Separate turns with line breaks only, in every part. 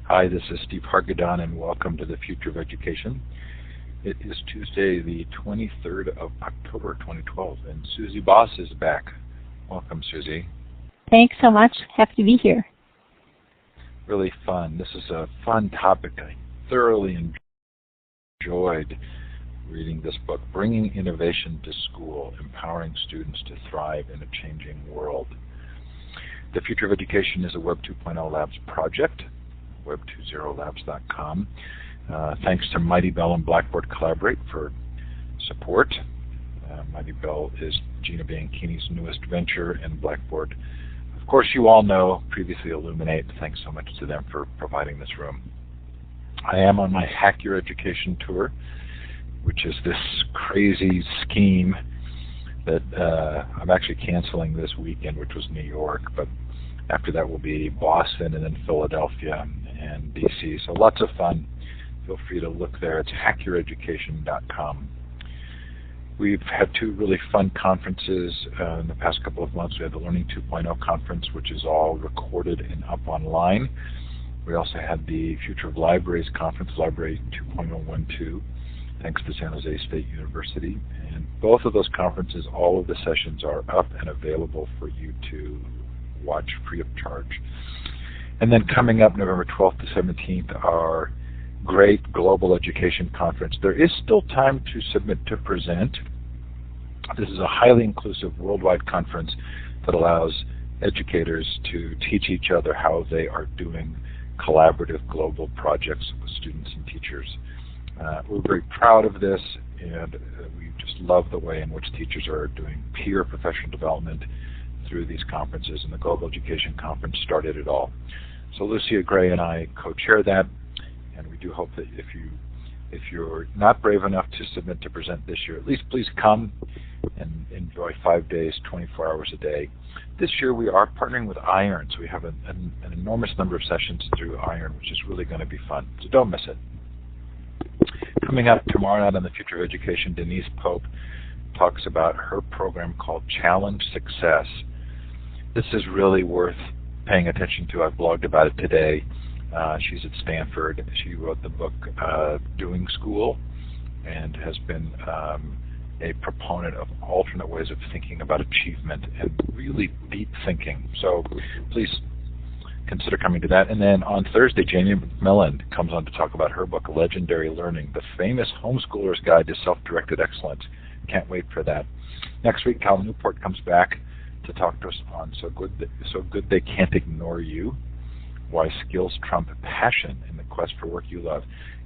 Hi, this is Steve Hargadon, and welcome to the Future of Education. It is Tuesday, the 23rd of October, 2012, and Suzie Boss is back. Welcome, Suzie.
Thanks so much. Happy to be here.
Really fun. This is a fun topic. I thoroughly enjoyed reading this book, Bringing Innovation to School, Empowering Students to Thrive in a Changing World. The Future of Education is a Web 2.0 Labs project, web20labs.com. Thanks to Mighty Bell and Blackboard Collaborate for support. Mighty Bell is Gina Bianchini's newest venture, and Blackboard, of course, you all know, previously Illuminate. Thanks so much to them for providing this room. I am on my Hack Your Education tour, which is this crazy scheme that I'm actually canceling this weekend, which was New York, but after that will be Boston and then Philadelphia and DC. So lots of fun. Feel free to look there. It's hackyoureducation.com. We've had two really fun conferences in the past couple of months. We had the Learning 2.0 conference, which is all recorded and up online. We also had the Future of Libraries conference, Library 2.012, thanks to San Jose State University. And both of those conferences, all of the sessions are up and available for you to watch free of charge. And then coming up November 12th to 17th, our great Global Education Conference. There is still time to submit to present. This is a highly inclusive worldwide conference that allows educators to teach each other how they are doing collaborative global projects with students and teachers. We're very proud of this, and we just love the way in which teachers are doing peer professional development through these conferences, and the Global Education Conference started it all. So Lucia Gray and I co-chair that, and we do hope that if you're not brave enough to submit to present this year, at least please come and enjoy 5 days, 24 hours a day. This year we are partnering with Iron, so we have an enormous number of sessions through Iron, which is really going to be fun, so don't miss it. Coming up tomorrow night on the Future of Education, Denise Pope talks about her program called Challenge Success. This is really worth paying attention to. I've blogged about it today. She's at Stanford. She wrote the book Doing School and has been a proponent of alternate ways of thinking about achievement and really deep thinking. So please consider coming to that. And then on Thursday, Jamie McMillan comes on to talk about her book, Legendary Learning, the famous homeschooler's guide to self-directed excellence. Can't wait for that. Next week, Cal Newport comes back to talk to us on So Good They Can't Ignore You, Why Skills Trump Passion in the Quest for Work You Love.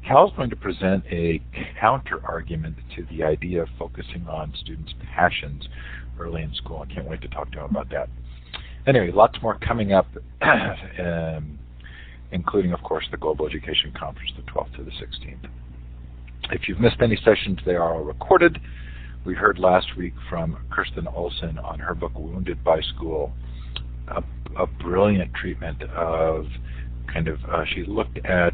Cal's going to present a counter-argument to the idea of focusing on students' passions early in school. I can't wait to talk to him about that. Anyway, lots more coming up, including, of course, the Global Education Conference, the 12th to the 16th. If you've missed any sessions, they are all recorded. We heard last week from Kirsten Olson on her book, Wounded by School, a brilliant treatment of she looked at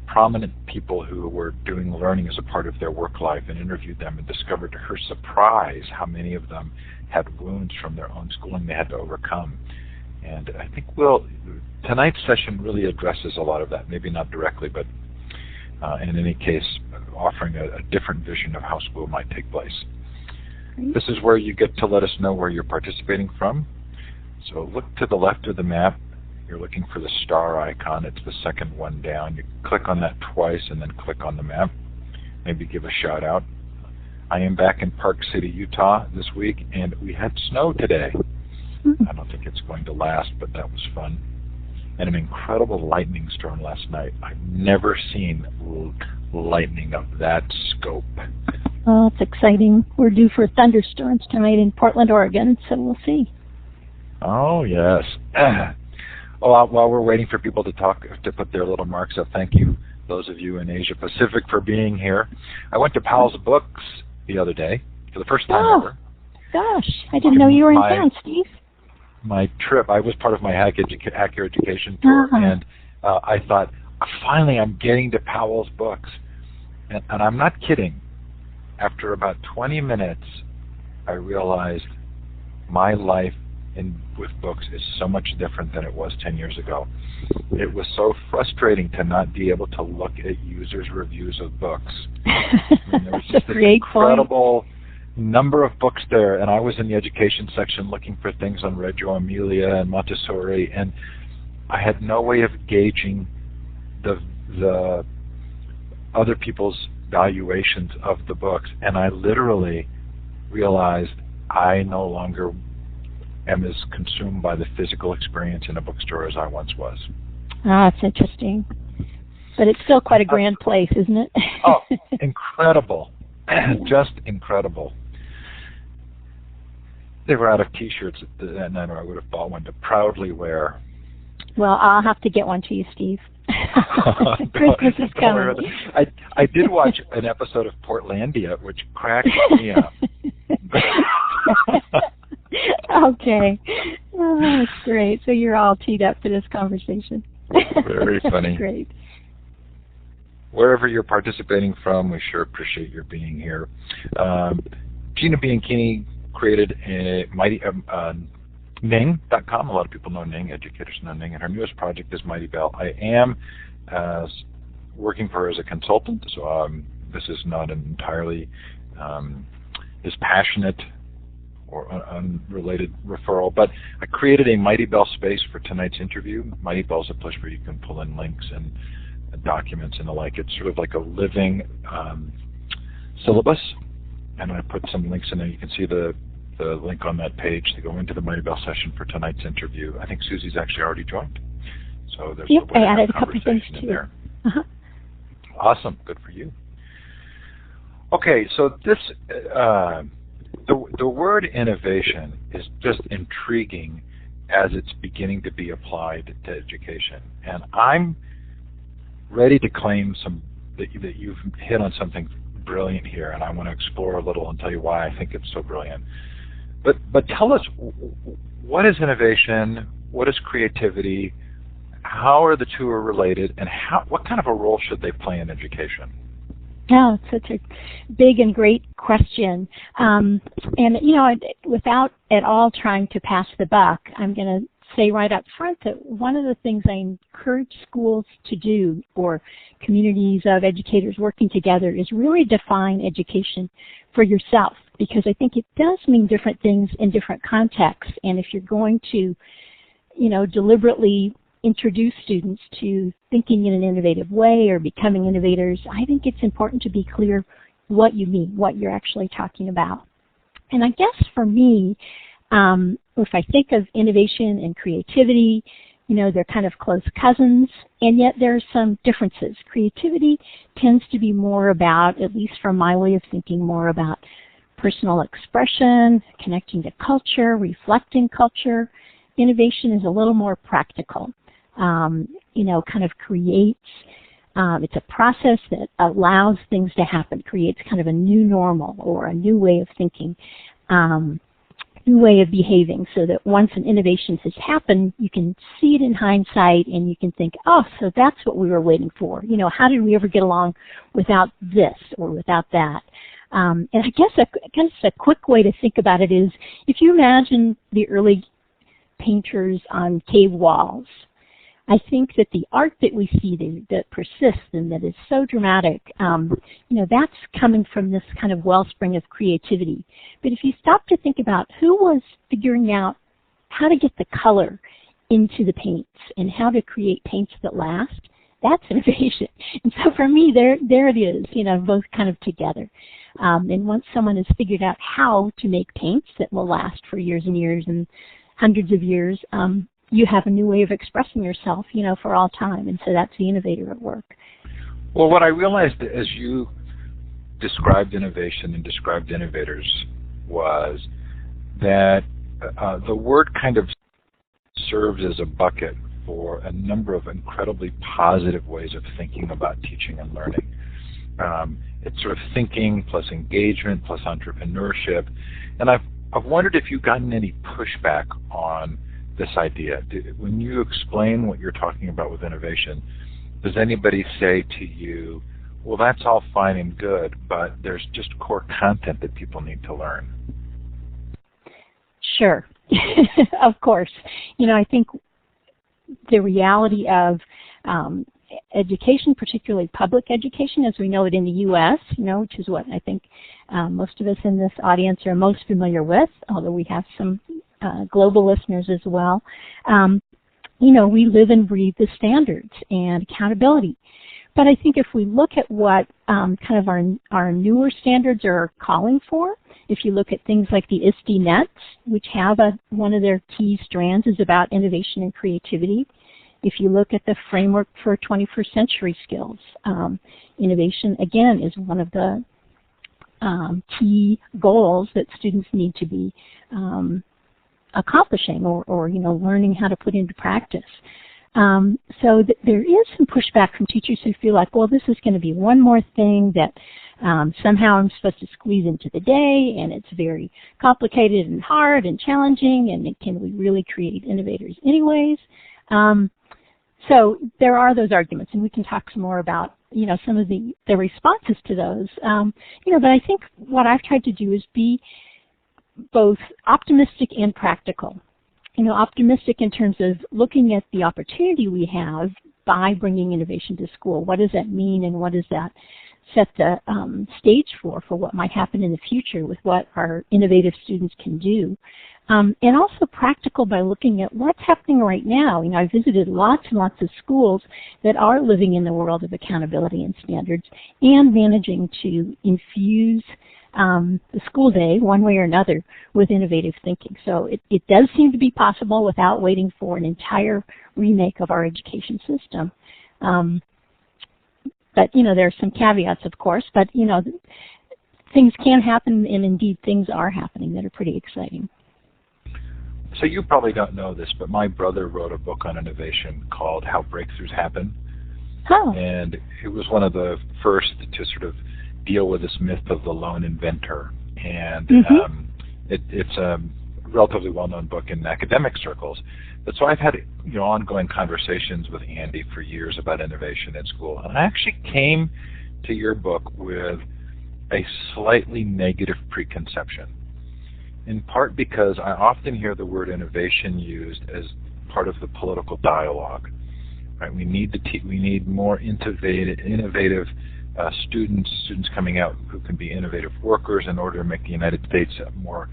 prominent people who were doing learning as a part of their work life and interviewed them and discovered to her surprise how many of them had wounds from their own schooling they had to overcome. And I think tonight's session really addresses a lot of that, maybe not directly, but in any case, offering a different vision of how school might take place. This is where you get to let us know where you're participating from. So look to the left of the map. You're looking for the star icon. It's the second one down. You click on that twice and then click on the map. Maybe give a shout out. I am back in Park City, Utah this week, and we had snow today. I don't think it's going to last, but that was fun. And an incredible lightning storm last night. I've never seen lightning of that scope.
Oh, it's exciting. We're due for thunderstorms tonight in Portland, Oregon, so we'll see.
Oh, yes. While we're waiting for people to put their little marks up, thank you, those of you in Asia Pacific, for being here. I went to Powell's Books the other day for the first time ever.
Gosh, I didn't know you were in town, Steve.
My trip, I was part of my Hack Your Education tour, and I thought, finally I'm getting to Powell's Books. And I'm not kidding. After about 20 minutes, I realized my life with books is so much different than it was 10 years ago. It was so frustrating to not be able to look at users' reviews of books. I mean, there was just this incredible number of books there, and I was in the education section looking for things on Reggio Emilia and Montessori, and I had no way of gauging the other people's valuations of the books, and I literally realized I no longer am as consumed by the physical experience in a bookstore as I once was.
Ah, that's interesting. But it's still quite a grand place, isn't it?
Oh, incredible. Just incredible. They were out of T-shirts that night, or I would have bought one to proudly wear.
Well, I'll have to get one to you, Steve. Christmas is coming.
I did watch an episode of Portlandia, which cracked me up.
Okay. Oh, that's great. So you're all teed up for this conversation.
Very funny.
That's great.
Wherever you're participating from, we sure appreciate your being here. Gina Bianchini created a mighty Ning.com. A lot of people know Ning, educators know Ning, and her newest project is Mighty Bell. I am working for her as a consultant, so this is not an entirely as passionate or unrelated referral, but I created a Mighty Bell space for tonight's interview. Mighty Bell is a place where you can pull in links and documents and the like. It's sort of like a living syllabus, and I put some links in there. You can see the link on that page to go into the Mighty Bell session for tonight's interview. I think Susie's actually already joined, so there's
I added a couple of things too.
There. Awesome, good for you. Okay, so this the word innovation is just intriguing as it's beginning to be applied to education, and I'm ready to claim that you've hit on something brilliant here, and I want to explore a little and tell you why I think it's so brilliant. But tell us, what is innovation? What is creativity? How are the two related, and what kind of a role should they play in education?
Oh, it's such a big and great question. And, without at all trying to pass the buck, I'm going to say right up front that one of the things I encourage schools to do, or communities of educators working together, is really define education for yourself, because I think it does mean different things in different contexts. And if you're going to, deliberately introduce students to thinking in an innovative way or becoming innovators, I think it's important to be clear what you mean, what you're actually talking about. And I guess for me, if I think of innovation and creativity, they're kind of close cousins, and yet there are some differences. Creativity tends to be more about, at least from my way of thinking, more about personal expression, connecting to culture, reflecting culture. Innovation is a little more practical. Kind of creates, it's a process that allows things to happen, creates kind of a new normal or a new way of thinking, new way of behaving, so that once an innovation has happened, you can see it in hindsight and you can think, oh, so that's what we were waiting for. How did we ever get along without this or without that? And I guess a quick way to think about it is, if you imagine the early painters on cave walls, I think that the art that we see that persists and that is so dramatic, that's coming from this kind of wellspring of creativity. But if you stop to think about who was figuring out how to get the color into the paints and how to create paints that last, that's innovation. And so for me, there it is, both kind of together. And once someone has figured out how to make paints that will last for years and years and hundreds of years, you have a new way of expressing yourself, for all time. And so that's the innovator at work.
Well, what I realized as you described innovation and described innovators was that the word kind of serves as a bucket for a number of incredibly positive ways of thinking about teaching and learning. It's sort of thinking plus engagement plus entrepreneurship. And I've wondered if you've gotten any pushback on this idea. When you explain what you're talking about with innovation, does anybody say to you, well, that's all fine and good, but there's just core content that people need to learn?
Sure. Of course. I think the reality of education, particularly public education as we know it in the U.S., which is what I think most of us in this audience are most familiar with, although we have some global listeners as well. We live and breathe the standards and accountability. But I think if we look at what kind of our newer standards are calling for, if you look at things like the ISTE nets, which have one of their key strands is about innovation and creativity. If you look at the framework for 21st century skills, innovation, again, is one of the key goals that students need to be accomplishing or learning how to put into practice. So there is some pushback from teachers who feel like, well, this is going to be one more thing that somehow I'm supposed to squeeze into the day, and it's very complicated and hard and challenging, and can we really create innovators anyways? So there are those arguments, and we can talk some more about some of the responses to those. But I think what I've tried to do is be both optimistic and practical. Optimistic in terms of looking at the opportunity we have by bringing innovation to school. What does that mean, and what does that set the stage for what might happen in the future with what our innovative students can do? And also practical by looking at what's happening right now. I visited lots and lots of schools that are living in the world of accountability and standards and managing to infuse the school day, one way or another, with innovative thinking. So it does seem to be possible without waiting for an entire remake of our education system. But, there are some caveats, of course, but, things can happen, and indeed things are happening that are pretty exciting.
So you probably don't know this, but my brother wrote a book on innovation called How Breakthroughs Happen.
Oh.
And it was one of the first to sort of deal with this myth of the lone inventor. And it's a relatively well-known book in academic circles. But so I've had ongoing conversations with Andy for years about innovation in school. And I actually came to your book with a slightly negative preconception, in part because I often hear the word innovation used as part of the political dialogue. Right? We need more innovative students coming out who can be innovative workers in order to make the United States a more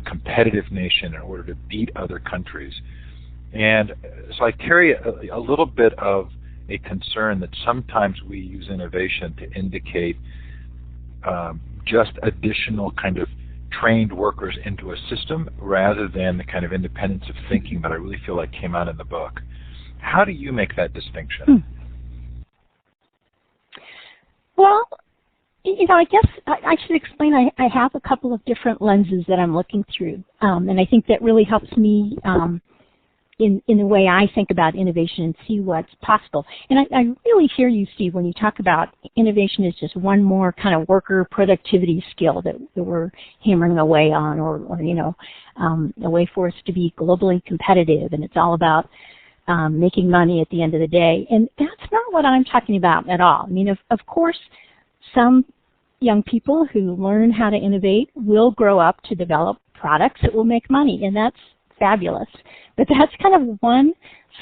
competitive nation in order to beat other countries. And so I carry a little bit of a concern that sometimes we use innovation to indicate just additional kind of trained workers into a system rather than the kind of independence of thinking that I really feel like came out in the book. How do you make that distinction?
Well, I guess I should explain I have a couple of different lenses that I'm looking through, and I think that really helps me in the way I think about innovation and see what's possible. And I really hear you, Steve, when you talk about innovation as just one more kind of worker productivity skill that we're hammering away on, or a way for us to be globally competitive, and it's all about making money at the end of the day. And that's not what I'm talking about at all. I mean, of course, some young people who learn how to innovate will grow up to develop products that will make money, and that's fabulous. But that's kind of one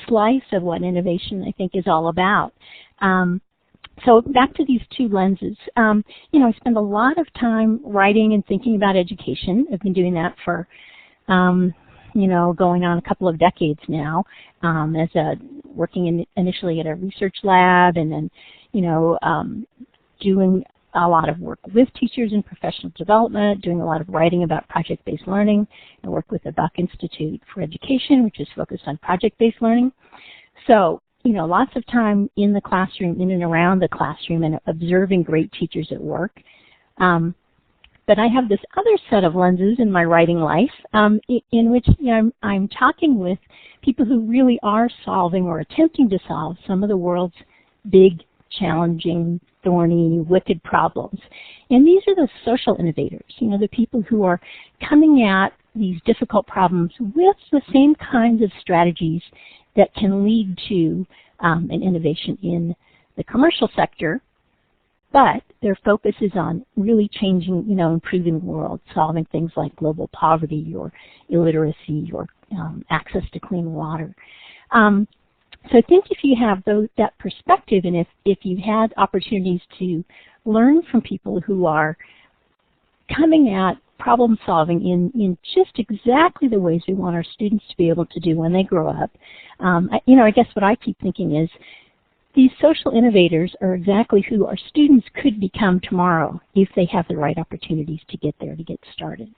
slice of what innovation, I think, is all about. So back to these two lenses. I spend a lot of time writing and thinking about education. I've been doing that for going on a couple of decades now, working initially at a research lab, and then, doing a lot of work with teachers in professional development, doing a lot of writing about project-based learning. I work with the Buck Institute for Education, which is focused on project-based learning. So, lots of time in the classroom, in and around the classroom, and observing great teachers at work. But I have this other set of lenses in my writing life in which I'm talking with people who really are solving or attempting to solve some of the world's big, challenging, thorny, wicked problems. And these are the social innovators, the people who are coming at these difficult problems with the same kinds of strategies that can lead to an innovation in the commercial sector, but their focus is on really changing, improving the world, solving things like global poverty or illiteracy or access to clean water. So I think if you have that perspective, and if you've had opportunities to learn from people who are coming at problem solving in just exactly the ways we want our students to be able to do when they grow up, I guess what I keep thinking is these social innovators are exactly who our students could become tomorrow if they have the right opportunities to get there, to get started.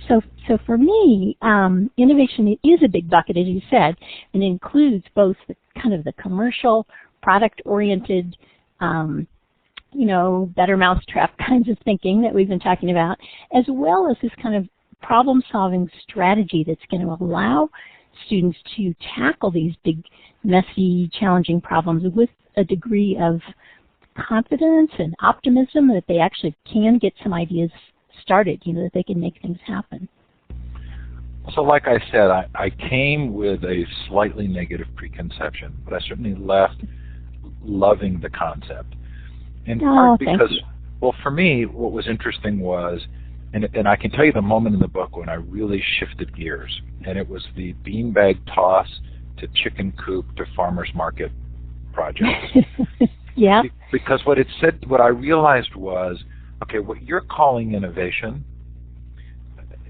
So for me, innovation is a big bucket, as you said, and it includes both the commercial, product-oriented, better mousetrap kinds of thinking that we've been talking about, as well as this kind of problem-solving strategy that's going to allow students to tackle these big, messy, challenging problems with a degree of confidence and optimism that they actually can get some ideas started, that they can make things happen.
So like I said, I came with a slightly negative preconception, but I certainly left loving the concept. In part because, well, for me, what was interesting was, and I can tell you the moment in the book when I really shifted gears, and it was the beanbag toss to chicken coop to farmer's market project.
Yeah.
Because what I realized was, okay, what you're calling innovation,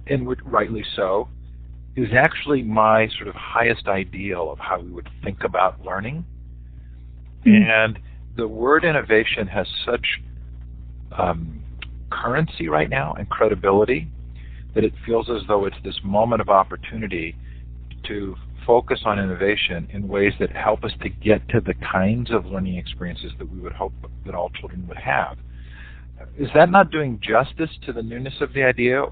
and rightly so, is actually my sort of highest ideal of how we would think about learning. Mm-hmm. And the word innovation has such currency right now and credibility that it feels as though it's this moment of opportunity to focus on innovation in ways that help us to get to the kinds of learning experiences that we would hope that all children would have. Is that not doing justice to the newness of the idea?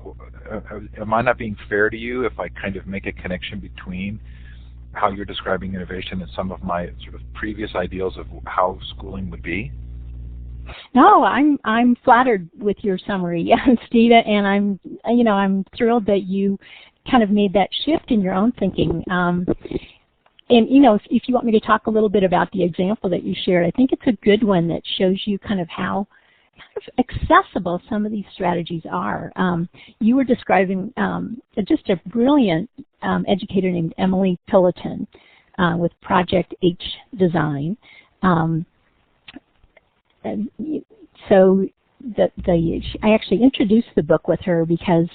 Am I not being fair to you if I kind of make a connection between how you're describing innovation and some of my sort of previous ideals of how schooling would be?
No, I'm flattered with your summary, Steve, and I'm thrilled that you kind of made that shift in your own thinking. And if you want me to talk a little bit about the example that you shared, I think it's a good one that shows you kind of how accessible some of these strategies are. You were describing just a brilliant educator named Emily Pillaton with Project H Design. So I actually introduced the book with her because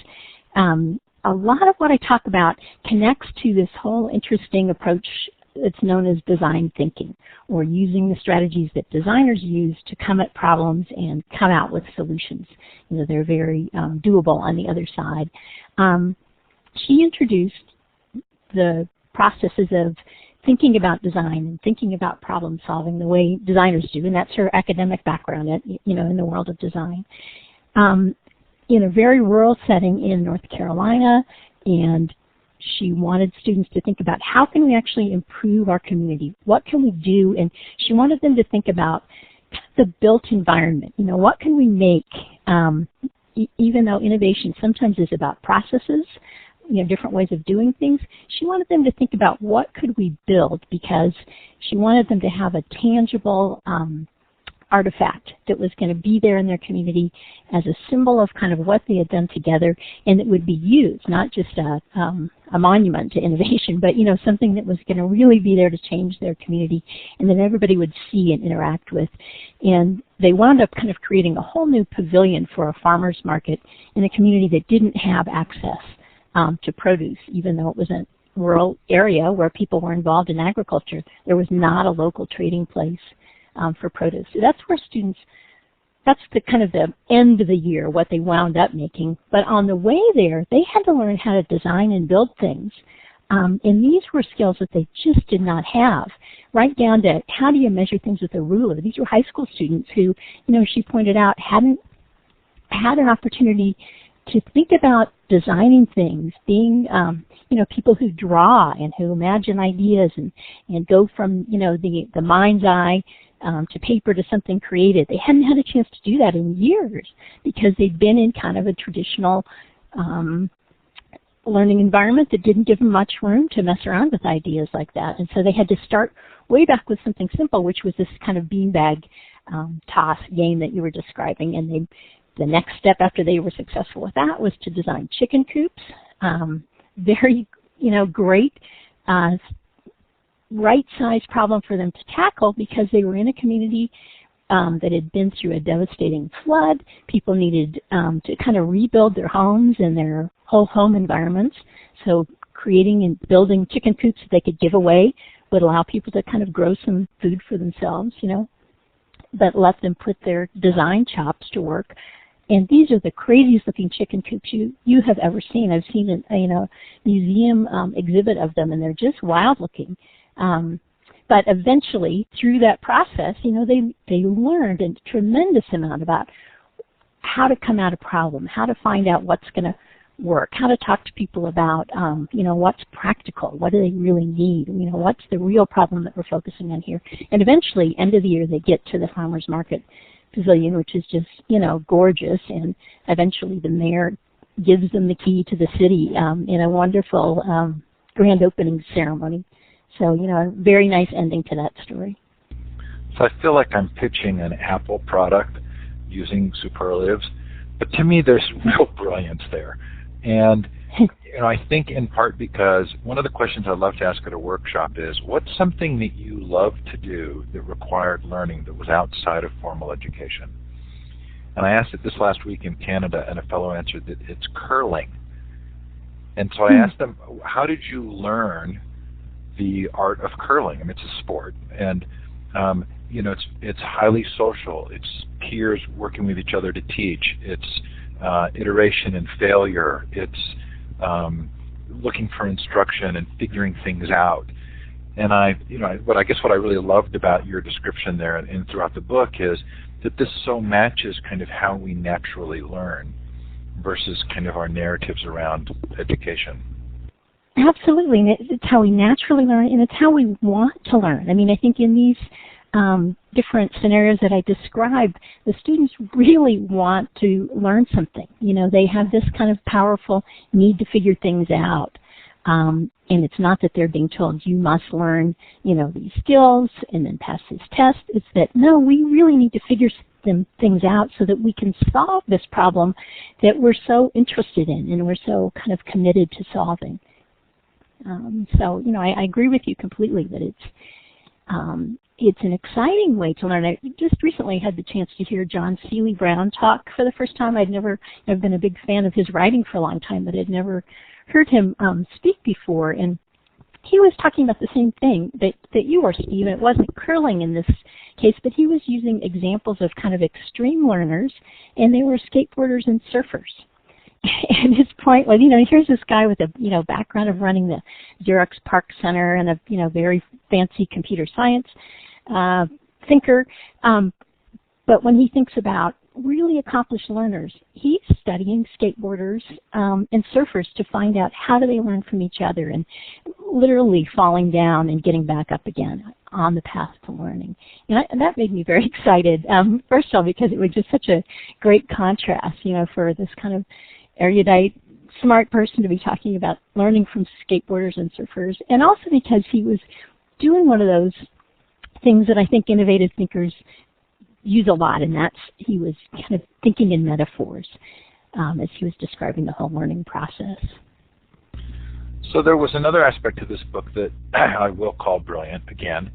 a lot of what I talk about connects to this whole interesting approach that's known as design thinking, or using the strategies that designers use to come at problems and come out with solutions. They're very doable on the other side. She introduced the processes of thinking about design and thinking about problem solving the way designers do, and that's her academic background in the world of design. In a very rural setting in North Carolina, and she wanted students to think about how can we actually improve our community? What can we do? And she wanted them to think about the built environment. What can we make? Even though innovation sometimes is about processes, different ways of doing things, she wanted them to think about what could we build, because she wanted them to have a tangible artifact that was going to be there in their community as a symbol of kind of what they had done together, and that would be used, not just a monument to innovation, but something that was going to really be there to change their community and that everybody would see and interact with. And they wound up kind of creating a whole new pavilion for a farmer's market in a community that didn't have access to produce, even though it was a rural area where people were involved in agriculture. There was not a local trading place for produce. So that's where students, that's the kind of the end of the year, what they wound up making. But on the way there, they had to learn how to design and build things. And these were skills that they just did not have, right down to how do you measure things with a ruler. These were high school students who, she pointed out, hadn't had an opportunity to think about designing things, being people who draw and who imagine ideas and go from the mind's eye to paper to something creative. They hadn't had a chance to do that in years because they'd been in kind of a traditional learning environment that didn't give them much room to mess around with ideas like that. And so they had to start way back with something simple, which was this kind of beanbag toss game that you were describing, and the next step after they were successful with that was to design chicken coops. Very, great, right-sized problem for them to tackle because they were in a community that had been through a devastating flood. People needed to kind of rebuild their homes and their whole home environments. So creating and building chicken coops that they could give away would allow people to kind of grow some food for themselves, but let them put their design chops to work. And these are the craziest looking chicken coops you have ever seen. I've seen a museum exhibit of them, and they're just wild looking. But eventually, through that process, they learned a tremendous amount about how to come at a problem, how to find out what's going to work, how to talk to people about, what's practical, what do they really need, what's the real problem that we're focusing on here. And eventually, end of the year, they get to the farmers market pavilion, which is just, gorgeous. And eventually, the mayor gives them the key to the city in a wonderful grand opening ceremony. So, a very nice ending to that story.
So I feel like I'm pitching an Apple product using superlatives, but to me there's real brilliance there. And I think in part because one of the questions I'd love to ask at a workshop is, what's something that you love to do that required learning that was outside of formal education? And I asked it this last week in Canada, and a fellow answered that it's curling. And so I asked them, how did you learn the art of curling? I mean, it's a sport, and it's highly social. It's peers working with each other to teach. It's iteration and failure. It's looking for instruction and figuring things out. And what I really loved about your description there and throughout the book is that this so matches kind of how we naturally learn versus kind of our narratives around education.
Absolutely. It's how we naturally learn, and it's how we want to learn. I mean, I think in these different scenarios that I described, the students really want to learn something. They have this kind of powerful need to figure things out. And it's not that they're being told, you must learn, these skills and then pass this test. It's that, no, we really need to figure things out so that we can solve this problem that we're so interested in and we're so kind of committed to solving. I agree with you completely that it's an exciting way to learn. I just recently had the chance to hear John Seely Brown talk for the first time. I've been a big fan of his writing for a long time, but I'd never heard him speak before. And he was talking about the same thing that you were, Steve. It wasn't curling in this case, but he was using examples of kind of extreme learners, and they were skateboarders and surfers. And his point was, here's this guy with a background of running the Xerox PARC Center and a very fancy computer science thinker. But when he thinks about really accomplished learners, he's studying skateboarders and surfers to find out how do they learn from each other and literally falling down and getting back up again on the path to learning. And that made me very excited, first of all, because it was just such a great contrast, for this kind of erudite, smart person to be talking about learning from skateboarders and surfers, and also because he was doing one of those things that I think innovative thinkers use a lot, and that's he was kind of thinking in metaphors as he was describing the whole learning process.
So there was another aspect to this book that I will call brilliant again,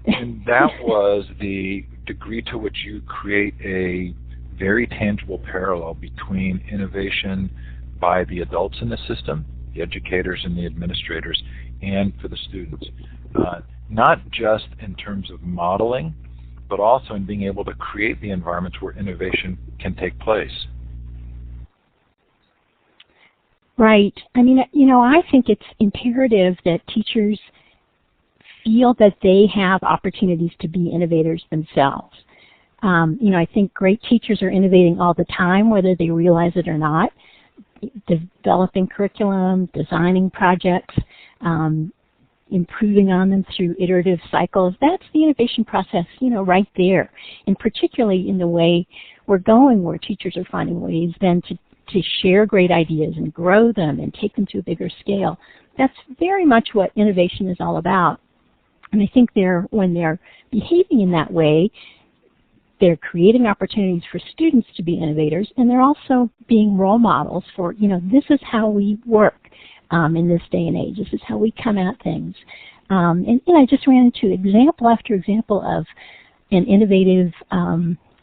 and that was the degree to which you create a very tangible parallel between innovation by the adults in the system, the educators and the administrators, and for the students. Not just in terms of modeling, but also in being able to create the environments where innovation can take place.
Right. I mean, I think it's imperative that teachers feel that they have opportunities to be innovators themselves. I think great teachers are innovating all the time, whether they realize it or not, developing curriculum, designing projects, improving on them through iterative cycles. That's the innovation process, right there. And particularly in the way we're going, where teachers are finding ways then to share great ideas and grow them and take them to a bigger scale. That's very much what innovation is all about. And I think when they're behaving in that way, they're creating opportunities for students to be innovators, and they're also being role models for, this is how we work in this day and age. This is how we come at things. And I just ran into example after example of an innovative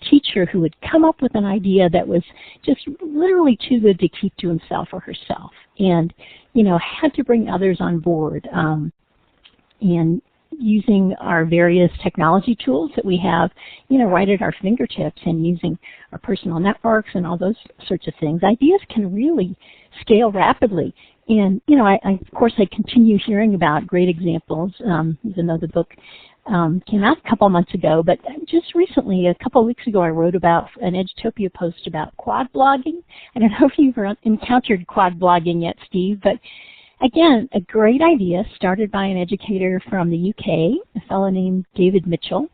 teacher who would come up with an idea that was just literally too good to keep to himself or herself, and had to bring others on board. And using our various technology tools that we have, right at our fingertips, and using our personal networks and all those sorts of things, ideas can really scale rapidly. And of course, I continue hearing about great examples, even though the book came out a couple months ago. But just recently, a couple weeks ago, I wrote about an Edutopia post about quadblogging. I don't know if you've encountered quadblogging yet, Steve, but again, a great idea started by an educator from the UK, a fellow named David Mitchell,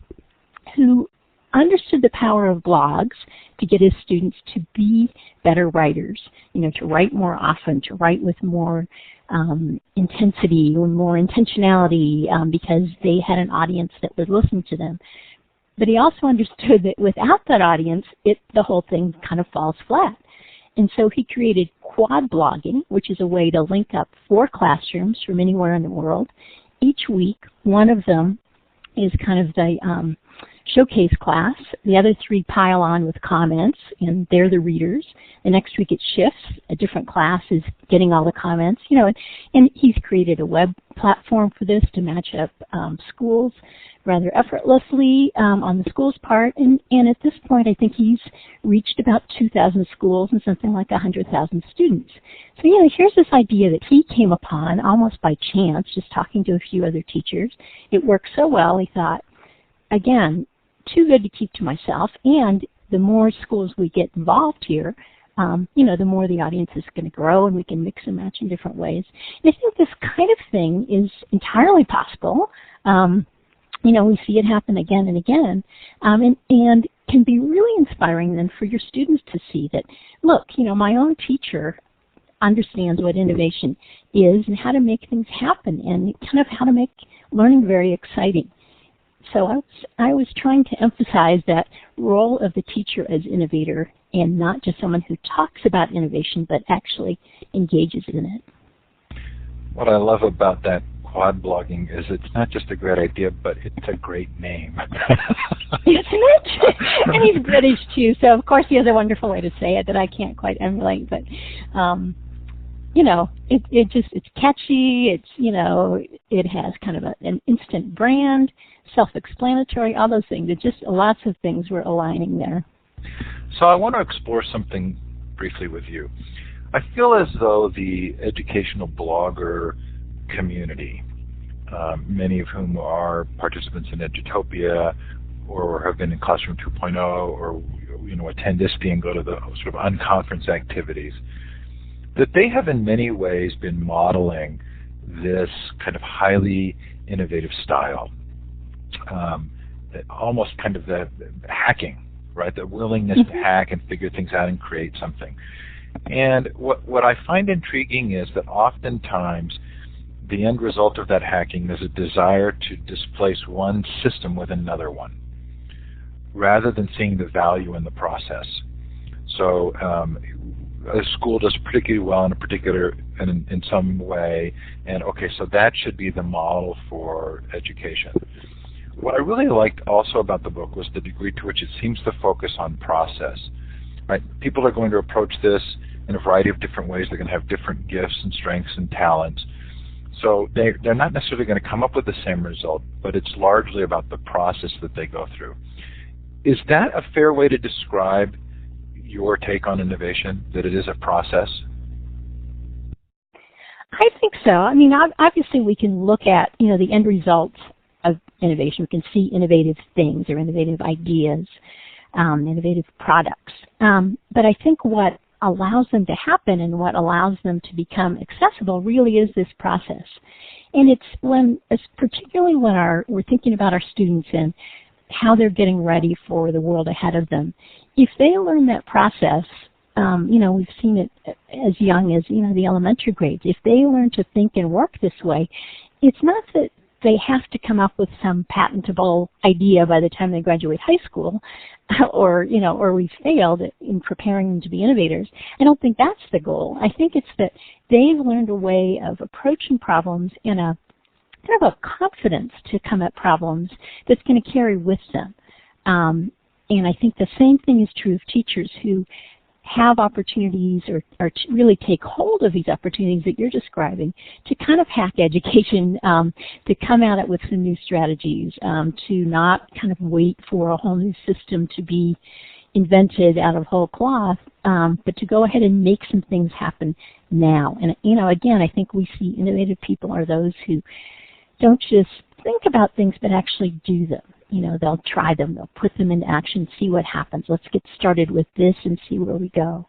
who understood the power of blogs to get his students to be better writers, to write more often, to write with more intensity and more intentionality, because they had an audience that would listen to them. But he also understood that without that audience, the whole thing kind of falls flat. And so he created Quadblogging, which is a way to link up 4 classrooms from anywhere in the world. Each week, one of them is kind of the showcase class. The other 3 pile on with comments, and they're the readers. The next week it shifts. A different class is getting all the comments. And he's created a web platform for this to match up schools rather effortlessly on the school's part. And at this point, I think he's reached about 2,000 schools and something like 100,000 students. So, here's this idea that he came upon almost by chance, just talking to a few other teachers. It worked so well, he thought, again, too good to keep to myself, and the more schools we get involved here, the more the audience is going to grow, and we can mix and match in different ways. And I think this kind of thing is entirely possible. We see it happen again and again, and can be really inspiring then for your students to see that, look, my own teacher understands what innovation is and how to make things happen, and kind of how to make learning very exciting. So I was trying to emphasize that role of the teacher as innovator, and not just someone who talks about innovation, but actually engages in it.
What I love about that Quadblogging is it's not just a great idea, but it's a great name.
Isn't it? And he's British too, so of course he has a wonderful way to say it that I can't quite emulate, but it's catchy, it has kind of an instant brand, self-explanatory, all those things. It's just lots of things were aligning there.
So I want to explore something briefly with you. I feel as though the educational blogger community, many of whom are participants in Edutopia or have been in Classroom 2.0 or attend ISTE and go to the sort of unconference activities, that they have in many ways been modeling this kind of highly innovative style, almost kind of the hacking, right? The willingness to hack and figure things out and create something. And what I find intriguing is that oftentimes the end result of that hacking is a desire to displace one system with another one, rather than seeing the value in the process. So a school does particularly well in some way, and okay, so that should be the model for education. What I really liked also about the book was the degree to which it seems to focus on process. Right? People are going to approach this in a variety of different ways. They're going to have different gifts and strengths and talents. So they're not necessarily going to come up with the same result, but it's largely about the process that they go through. Is that a fair way to describe your take on innovation, that it is a process?
I think so. I mean, obviously we can look at, the end results of innovation. We can see innovative things or innovative ideas, innovative products. But I think what allows them to happen and what allows them to become accessible really is this process. And it's particularly when we're thinking about our students and how they're getting ready for the world ahead of them. If they learn that process, we've seen it as young as, the elementary grades. If they learn to think and work this way, it's not that they have to come up with some patentable idea by the time they graduate high school, or we've failed in preparing them to be innovators. I don't think that's the goal. I think it's that they've learned a way of approaching problems in a kind of a confidence to come at problems that's going to carry with them. And I think the same thing is true of teachers who have opportunities or really take hold of these opportunities that you're describing to kind of hack education, to come at it with some new strategies, to not kind of wait for a whole new system to be invented out of whole cloth, but to go ahead and make some things happen now. And, again, I think we see innovative people are those who don't just think about things but actually do them. They'll try them, they'll put them into action, see what happens. Let's get started with this and see where we go.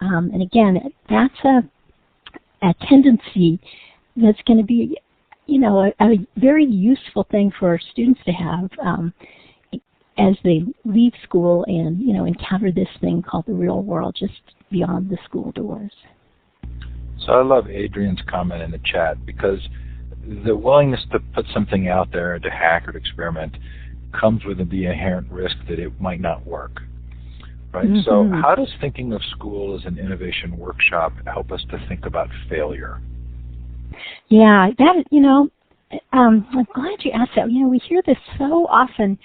And again, that's a tendency that's going to be, a very useful thing for our students to have as they leave school and, encounter this thing called the real world just beyond the school doors.
So I love Adrian's comment in the chat, because the willingness to put something out there, to hack or to experiment, comes with the inherent risk that it might not work, right? Mm-hmm. So how does thinking of school as an innovation workshop help us to think about failure?
Yeah, I'm glad you asked that. We hear this so often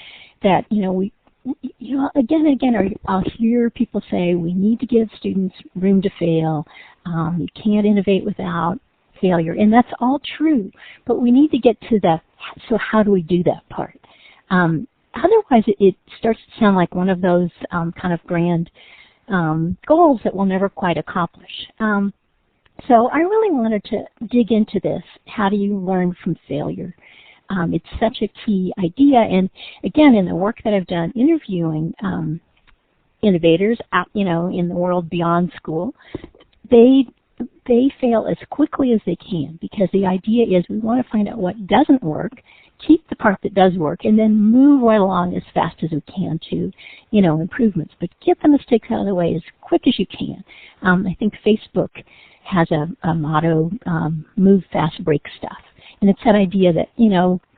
that, again and again, I'll hear people say we need to give students room to fail. You can't innovate without failure, and that's all true, but we need to get to so how do we do that part? Otherwise, it starts to sound like one of those kind of grand goals that we'll never quite accomplish. So I really wanted to dig into this. How do you learn from failure? It's such a key idea. And again, in the work that I've done interviewing innovators out, in the world beyond school, they fail as quickly as they can, because the idea is we want to find out what doesn't work, keep the part that does work, and then move right along as fast as we can to, improvements. But get the mistakes out of the way as quick as you can. I think Facebook has a motto, move fast, break stuff. And it's that idea that,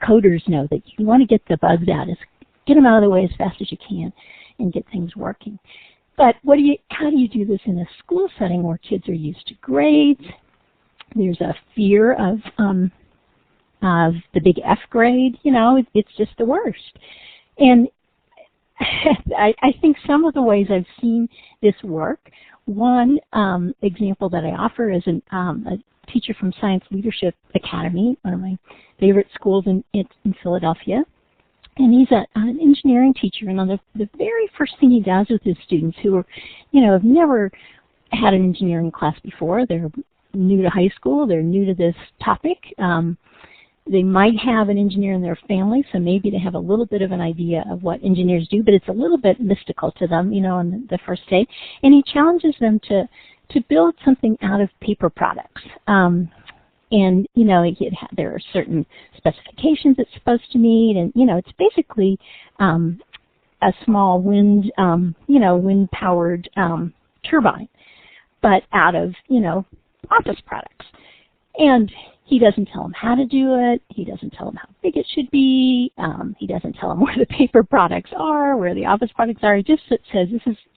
coders know that you want to get the bugs out, get them out of the way as fast as you can and get things working. But how do you do this in a school setting where kids are used to grades? There's a fear of the big F grade. It's just the worst. And I think some of the ways I've seen this work, one example that I offer is a teacher from Science Leadership Academy, one of my favorite schools in Philadelphia. And he's an engineering teacher, and on the very first thing he does with his students who are, have never had an engineering class before, they're new to high school, they're new to this topic, they might have an engineer in their family, so maybe they have a little bit of an idea of what engineers do, but it's a little bit mystical to them, on the first day. And he challenges them to build something out of paper products. And, there are certain specifications it's supposed to meet, and, it's basically a small wind-powered turbine, but out of, office products. And he doesn't tell them how to do it. He doesn't tell them how big it should be. He doesn't tell them where the paper products are, where the office products are. He just says,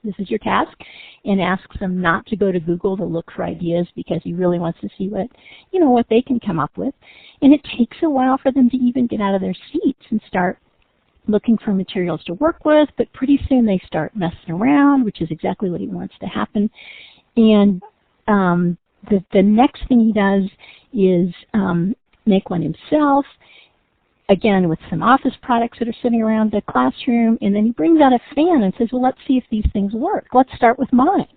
this is your task, and asks them not to go to Google to look for ideas, because he really wants to see what they can come up with. And it takes a while for them to even get out of their seats and start looking for materials to work with, but pretty soon they start messing around, which is exactly what he wants to happen. And the next thing he does is make one himself, again with some office products that are sitting around the classroom, and then he brings out a fan and says, well, let's see if these things work. Let's start with mine.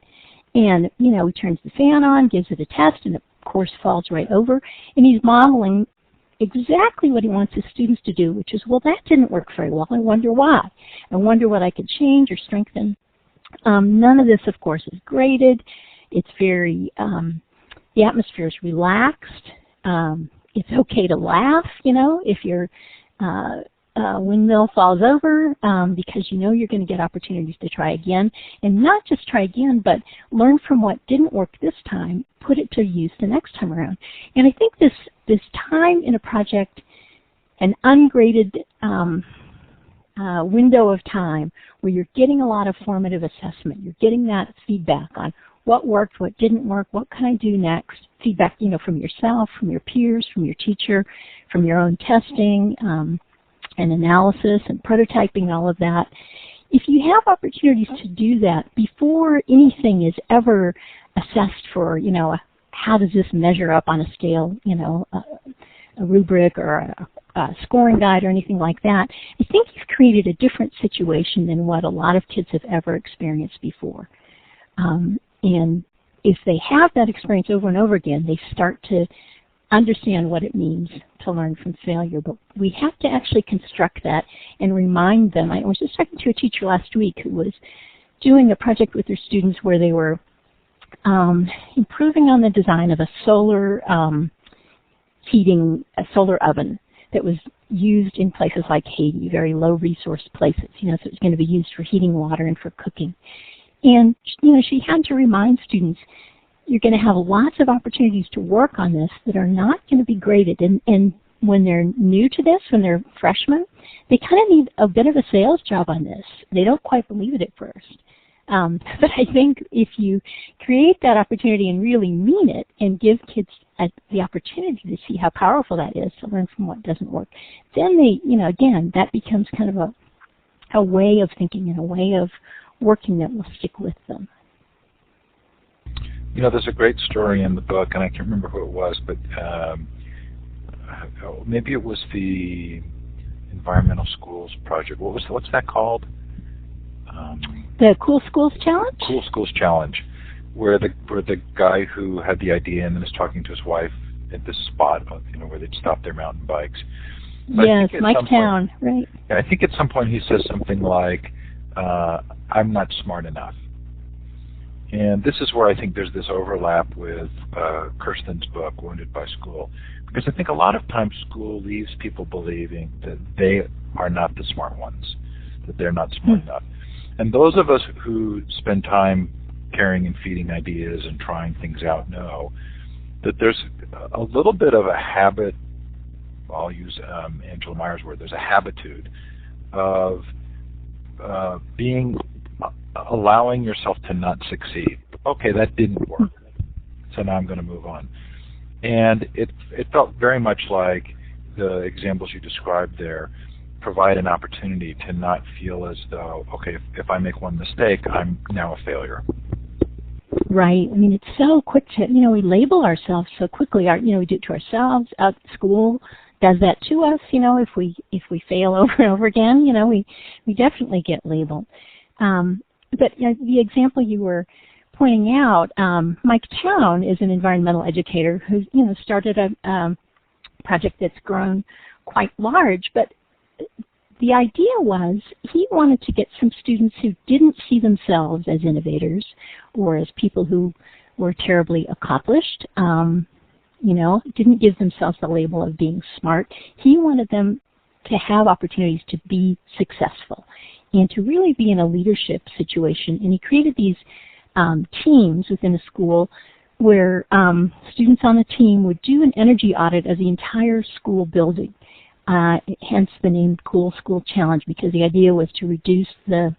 And, he turns the fan on, gives it a test, and of course falls right over. And he's modeling exactly what he wants his students to do, which is, well, that didn't work very well. I wonder why. I wonder what I could change or strengthen. None of this, of course, is graded. It's very, the atmosphere is relaxed. It's okay to laugh, if your windmill falls over, because you're going to get opportunities to try again. And not just try again, but learn from what didn't work this time, put it to use the next time around. And I think this time in a project an ungraded window of time where you're getting a lot of formative assessment. You're getting that feedback on what worked, what didn't work, what can I do next, feedback, from yourself, from your peers, from your teacher, from your own testing and analysis and prototyping, all of that. If you have opportunities to do that before anything is ever assessed for, how does this measure up on a scale, a rubric or a scoring guide or anything like that, I think you've created a different situation than what a lot of kids have ever experienced before. And if they have that experience over and over again, they start to understand what it means to learn from failure. But we have to actually construct that and remind them. I was just talking to a teacher last week who was doing a project with their students where they were improving on the design of a solar solar oven that was used in places like Haiti, very low resource places, so it's going to be used for heating water and for cooking. And, she had to remind students, you're going to have lots of opportunities to work on this that are not going to be graded. And when they're new to this, when they're freshmen, they kind of need a bit of a sales job on this. They don't quite believe it at first. But I think if you create that opportunity and really mean it and give kids the opportunity to see how powerful that is to learn from what doesn't work, then they, again, that becomes kind of a way of thinking and a way of working that will stick with them.
There's a great story in the book, and I can't remember who it was, but maybe it was the Environmental Schools Project. What's that called?
The Cool Schools Challenge?
Cool Schools Challenge, where the guy who had the idea and then was talking to his wife at this spot, where they'd stop their mountain bikes. But
yes, Mike Town, right.
Yeah, I think at some point he says something like, I'm not smart enough. And this is where I think there's this overlap with Kirsten's book, Wounded by School, because I think a lot of times school leaves people believing that they are not the smart ones, that they're not smart enough. And those of us who spend time carrying and feeding ideas and trying things out know that there's a little bit of a habit, I'll use Angela Meyer's word, there's a habitude of allowing yourself to not succeed. Okay, that didn't work, so now I'm going to move on. And it felt very much like the examples you described there provide an opportunity to not feel as though, okay, if I make one mistake, I'm now a failure.
Right. I mean, it's so quick to, we label ourselves so quickly. We do it to ourselves. School does that to us. If we fail over and over again, we definitely get labeled. But the example you were pointing out, Mike Town is an environmental educator who started a project that's grown quite large. But the idea was he wanted to get some students who didn't see themselves as innovators or as people who were terribly accomplished, didn't give themselves the label of being smart. He wanted them to have opportunities to be successful and to really be in a leadership situation. And he created these teams within a school where students on the team would do an energy audit of the entire school building. Hence the name Cool School Challenge, because the idea was to reduce the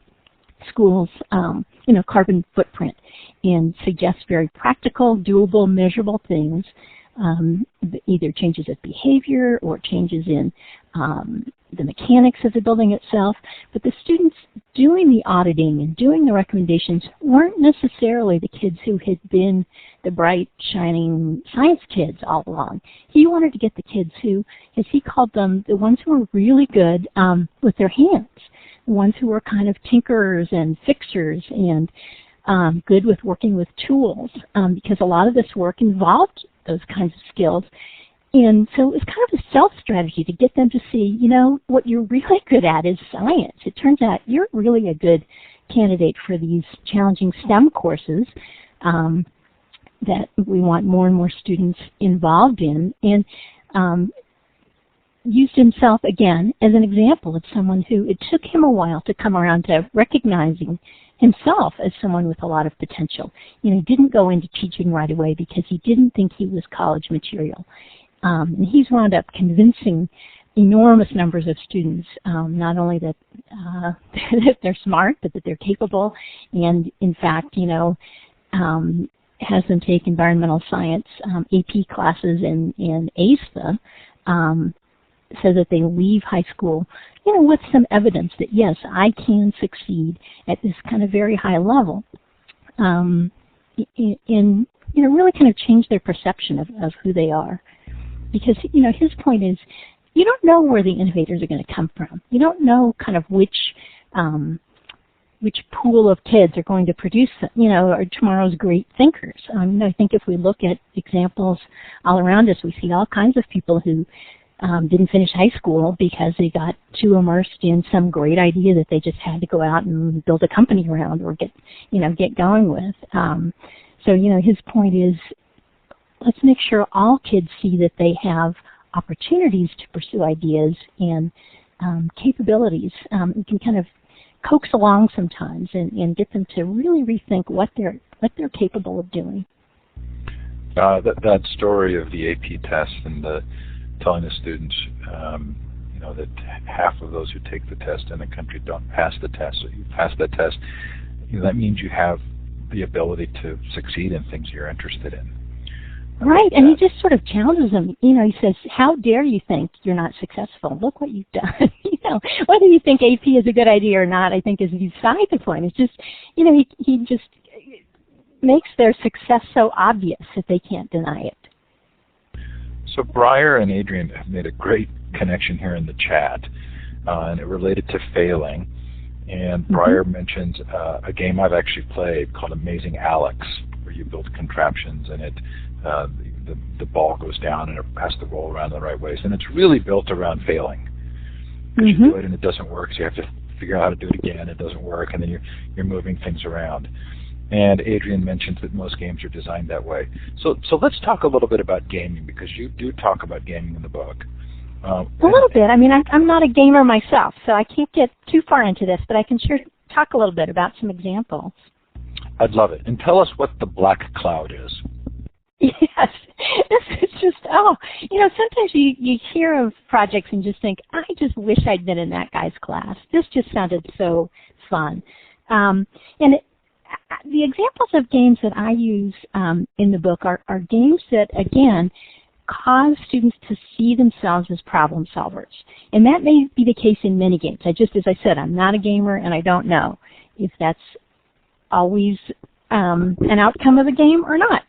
school's carbon footprint and suggest very practical, doable, measurable things, either changes of behavior or changes in the mechanics of the building itself. But the students doing the auditing and doing the recommendations weren't necessarily the kids who had been the bright, shining science kids all along. He wanted to get the kids who, as he called them, the ones who were really good with their hands, the ones who were kind of tinkerers and fixers and good with working with tools, because a lot of this work involved those kinds of skills. And so it was kind of a self-strategy to get them to see, what you're really good at is science. It turns out you're really a good candidate for these challenging STEM courses that we want more and more students involved in. And used himself, again, as an example of someone who it took him a while to come around to recognizing himself as someone with a lot of potential. He didn't go into teaching right away because he didn't think he was college material. And he's wound up convincing enormous numbers of students, not only that, that they're smart, but that they're capable, and in fact, has them take environmental science AP classes and ace them, so that they leave high school, with some evidence that yes, I can succeed at this kind of very high level, in really kind of change their perception of who they are, because his point is, you don't know where the innovators are going to come from. You don't know kind of which pool of kids are going to produce, are tomorrow's great thinkers. I think if we look at examples all around us, we see all kinds of people who didn't finish high school because they got too immersed in some great idea that they just had to go out and build a company around or get going with. So his point is, let's make sure all kids see that they have opportunities to pursue ideas and capabilities. You can kind of coax along sometimes and get them to really rethink what they're capable of doing.
That story of the AP test and telling the students, that half of those who take the test in the country don't pass the test. So you pass that test, that means you have the ability to succeed in things you're interested in.
Right, and he just sort of challenges them. He says, how dare you think you're not successful? Look what you've done. Whether you think AP is a good idea or not, I think is beside the point. It's just, he just makes their success so obvious that they can't deny it.
So Briar and Adrian have made a great connection here in the chat, and it related to failing. And Briar mentions a game I've actually played called Amazing Alex, where you build contraptions and the ball goes down and it has to roll around the right ways. And it's really built around failing. Because you do it and it doesn't work, so you have to figure out how to do it again. It doesn't work, and then you're moving things around. And Adrian mentions that most games are designed that way. So let's talk a little bit about gaming, because you do talk about gaming in the book.
A little bit. I mean, I'm not a gamer myself, so I can't get too far into this, but I can sure talk a little bit about some examples.
I'd love it. And tell us what the black cloud is.
Yes. This is just, sometimes you hear of projects and just think, I just wish I'd been in that guy's class. This just sounded so fun. The examples of games that I use in the book are games that, again, cause students to see themselves as problem solvers. And that may be the case in many games. As I said, I'm not a gamer, and I don't know if that's always an outcome of a game or not.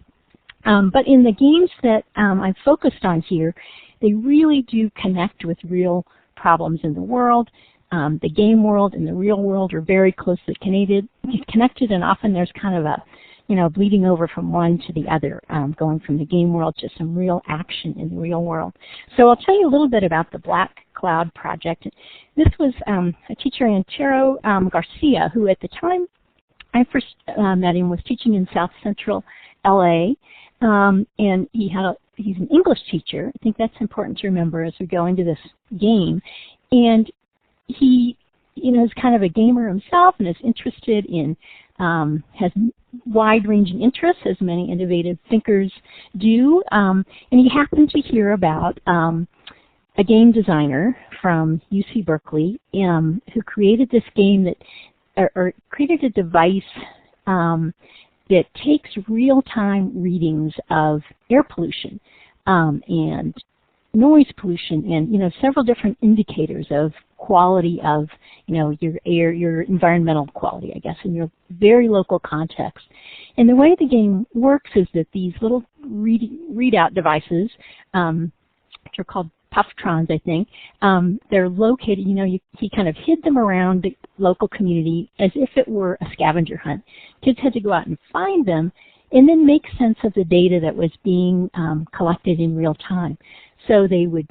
But in the games that I've focused on here, they really do connect with real problems in the world. The game world and the real world are very closely connected, and often there's kind of a, bleeding over from one to the other, going from the game world to some real action in the real world. So I'll tell you a little bit about the Black Cloud Project. This was a teacher, Antero Garcia, who at the time I first met him was teaching in South Central LA, and he's an English teacher. I think that's important to remember as we go into this game. And he, is kind of a gamer himself and is interested in, has wide-ranging interests, as many innovative thinkers do. And he happened to hear about a game designer from UC Berkeley who created this game or created a device that takes real-time readings of air pollution and noise pollution and, several different indicators of quality of, your air, your environmental quality, I guess, in your very local context. And the way the game works is that these little readout devices, which are called Pufftrons, I think, they're located, he kind of hid them around the local community as if it were a scavenger hunt. Kids had to go out and find them and then make sense of the data that was being collected in real time. So they would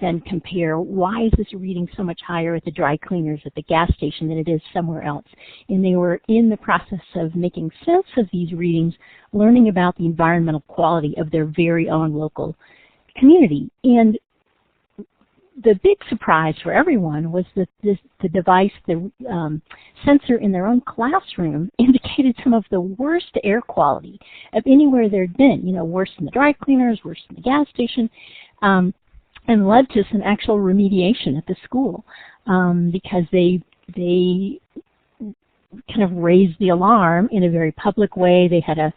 then compare, why is this reading so much higher at the dry cleaners at the gas station than it is somewhere else? And they were in the process of making sense of these readings, learning about the environmental quality of their very own local community. And the big surprise for everyone was that the device, the sensor in their own classroom indicated some of the worst air quality of anywhere there'd been, worse than the dry cleaners, worse than the gas station. and led to some actual remediation at the school because they kind of raised the alarm in a very public way. They had a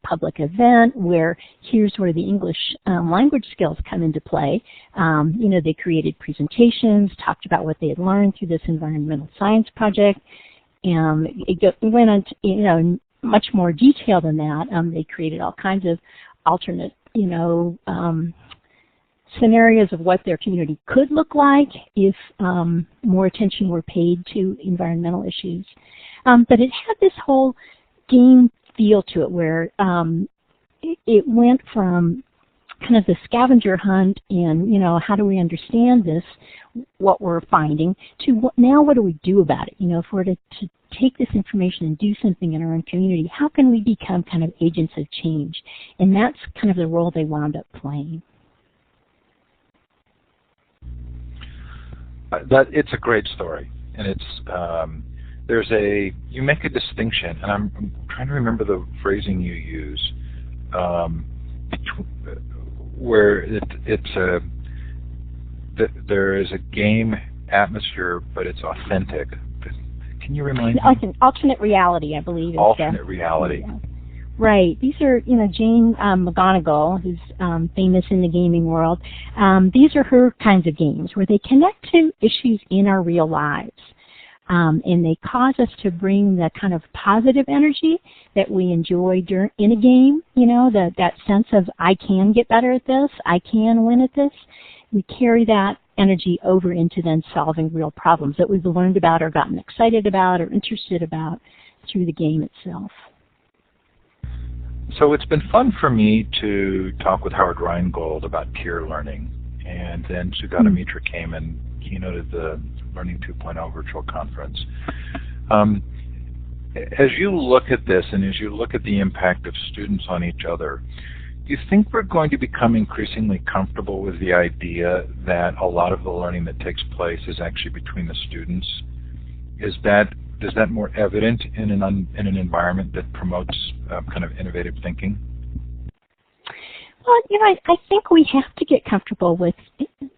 public event where here's where the English language skills come into play. They created presentations, talked about what they had learned through this environmental science project. It went on to, much more detail than that. They created all kinds of alternate, scenarios of what their community could look like if more attention were paid to environmental issues. But it had this whole game feel to it where it went from kind of the scavenger hunt and, how do we understand this, what we're finding, to now what do we do about it? If we're to take this information and do something in our own community, how can we become kind of agents of change? And that's kind of the role they wound up playing.
It's a great story, and it's you make a distinction, and I'm trying to remember the phrasing you use, where there is a game atmosphere, but it's authentic. Can you remind me?
Like an alternate reality, I believe.
Alternate reality.
Yeah. Right. These are, Jane McGonigal, who's famous in the gaming world. These are her kinds of games where they connect to issues in our real lives. And they cause us to bring the kind of positive energy that we enjoy in a game, that sense of I can get better at this, I can win at this. We carry that energy over into then solving real problems that we've learned about or gotten excited about or interested about through the game itself.
So it's been fun for me to talk with Howard Rheingold about peer learning, and then Sugata Mitra came and keynoted the Learning 2.0 virtual conference. As you look at this and as you look at the impact of students on each other, do you think we're going to become increasingly comfortable with the idea that a lot of the learning that takes place is actually between the students? Is that more evident in an environment that promotes kind of innovative thinking?
Well, I think we have to get comfortable with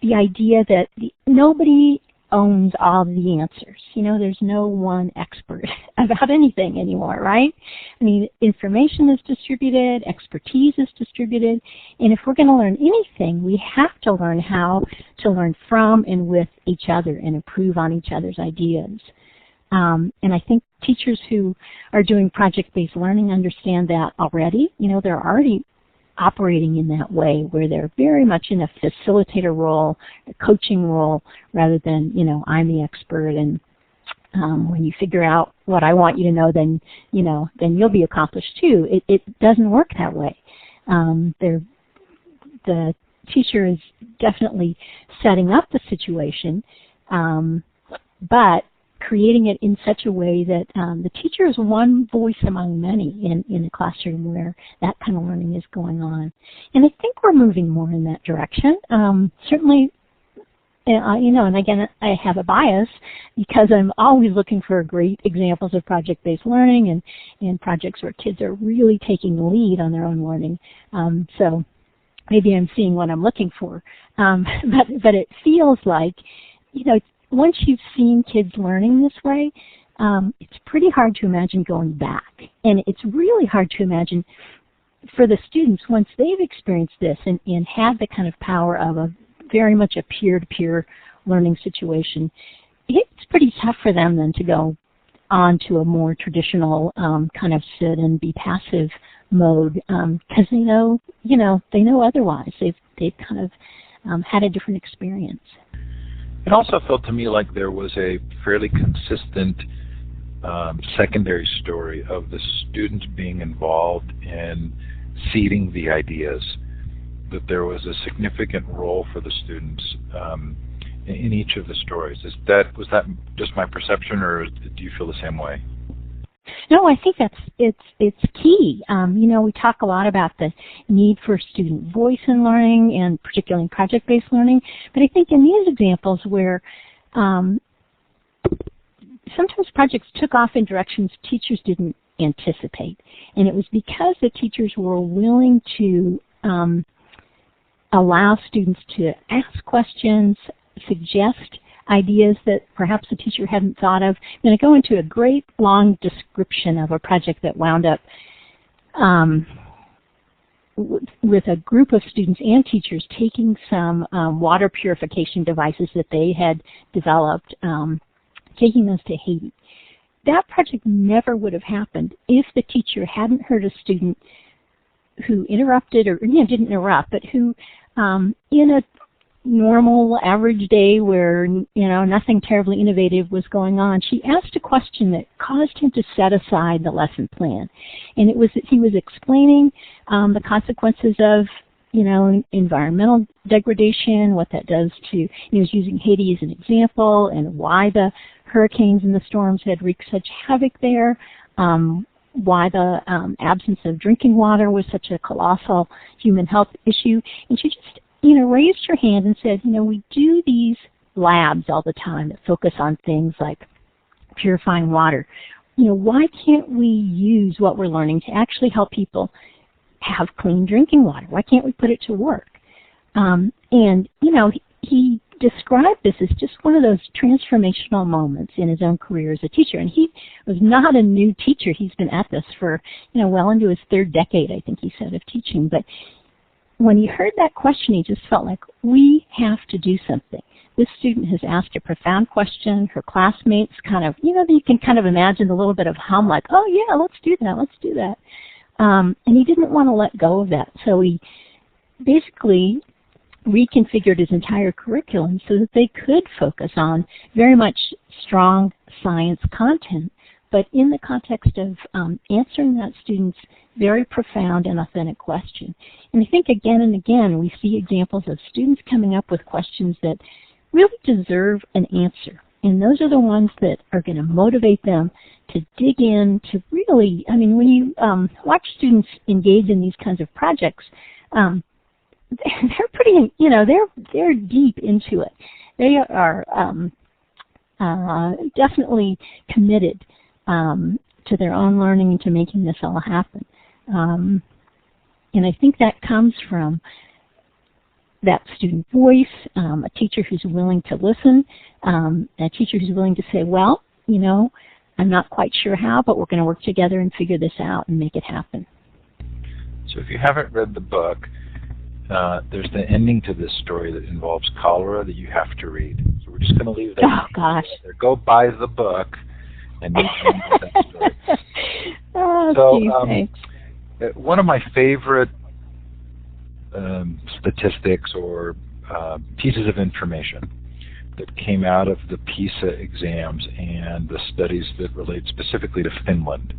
the idea that nobody owns all the answers. There's no one expert about anything anymore, right? I mean, information is distributed, expertise is distributed, and if we're going to learn anything, we have to learn how to learn from and with each other and improve on each other's ideas. And I think teachers who are doing project-based learning understand that already. They're already operating in that way where they're very much in a facilitator role, a coaching role, rather than, I'm the expert and when you figure out what I want you to know, then you'll be accomplished too. It doesn't work that way. The teacher is definitely setting up the situation, but creating it in such a way that the teacher is one voice among many in a classroom where that kind of learning is going on. And I think we're moving more in that direction. Certainly, and again, I have a bias because I'm always looking for great examples of project-based learning and projects where kids are really taking the lead on their own learning. So maybe I'm seeing what I'm looking for. But it feels like, once you've seen kids learning this way, it's pretty hard to imagine going back. And it's really hard to imagine for the students, once they've experienced this and had the kind of power of very much a peer-to-peer learning situation, it's pretty tough for them then to go on to a more traditional kind of sit and be passive mode because they know otherwise. They've kind of had a different experience.
It also felt to me like there was a fairly consistent secondary story of the students being involved in seeding the ideas, that there was a significant role for the students in each of the stories. Was that just my perception, or do you feel the same way?
No, I think it's key. We talk a lot about the need for student voice in learning, and particularly in project-based learning. But I think in these examples where sometimes projects took off in directions teachers didn't anticipate, and it was because the teachers were willing to allow students to ask questions, suggest ideas that perhaps the teacher hadn't thought of. I'm going to go into a great long description of a project that wound up with a group of students and teachers taking some water purification devices that they had developed, taking those to Haiti. That project never would have happened if the teacher hadn't heard a student who interrupted, or didn't interrupt, but who in a normal average day where nothing terribly innovative was going on, she asked a question that caused him to set aside the lesson plan. And it was that he was explaining the consequences of environmental degradation, what that does to, he was using Haiti as an example, and why the hurricanes and the storms had wreaked such havoc there, why the absence of drinking water was such a colossal human health issue. And she just raised her hand and said, we do these labs all the time that focus on things like purifying water. Why can't we use what we're learning to actually help people have clean drinking water? Why can't we put it to work? He described this as just one of those transformational moments in his own career as a teacher. And he was not a new teacher. He's been at this for, well into his third decade, I think he said, of teaching. But when he heard that question, he just felt like, we have to do something. This student has asked a profound question. Her classmates kind of, you can kind of imagine a little bit of hum, like, oh yeah, let's do that. And he didn't want to let go of that. So he basically reconfigured his entire curriculum so that they could focus on very much strong science content, but in the context of answering that student's very profound and authentic question. And I think again and again we see examples of students coming up with questions that really deserve an answer. And those are the ones that are going to motivate them to dig in, to really, when you watch students engage in these kinds of projects, they're pretty, they're deep into it. They are definitely committed to their own learning and to making this all happen. And I think that comes from that student voice, a teacher who's willing to listen, a teacher who's willing to say, well, I'm not quite sure how, but we're going to work together and figure this out and make it happen.
So if you haven't read the book, there's the ending to this story that involves cholera that you have to read. So we're just going to leave that.
Oh, gosh.
There. Go buy the book and then read that story.
Thanks.
One of my favorite statistics or pieces of information that came out of the PISA exams and the studies that relate specifically to Finland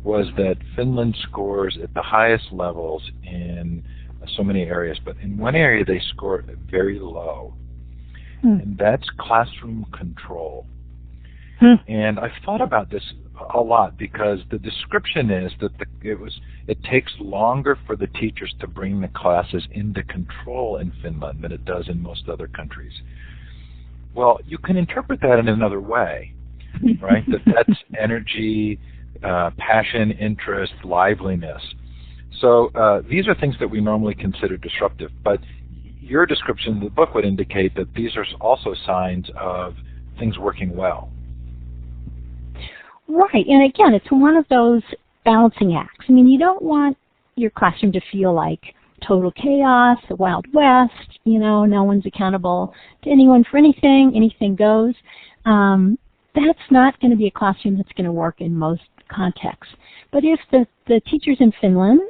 was that Finland scores at the highest levels in so many areas, but in one area they score very low, and that's classroom control. And I've thought about this a lot because the description is that it takes longer for the teachers to bring the classes into control in Finland than it does in most other countries. Well, you can interpret that in another way, right? That's energy, passion, interest, liveliness. So these are things that we normally consider disruptive, but your description of the book would indicate that these are also signs of things working well.
Right, and again, it's one of those balancing acts. You don't want your classroom to feel like total chaos, the Wild West, no one's accountable to anyone for anything, anything goes. That's not going to be a classroom that's going to work in most contexts. But if the teachers in Finland,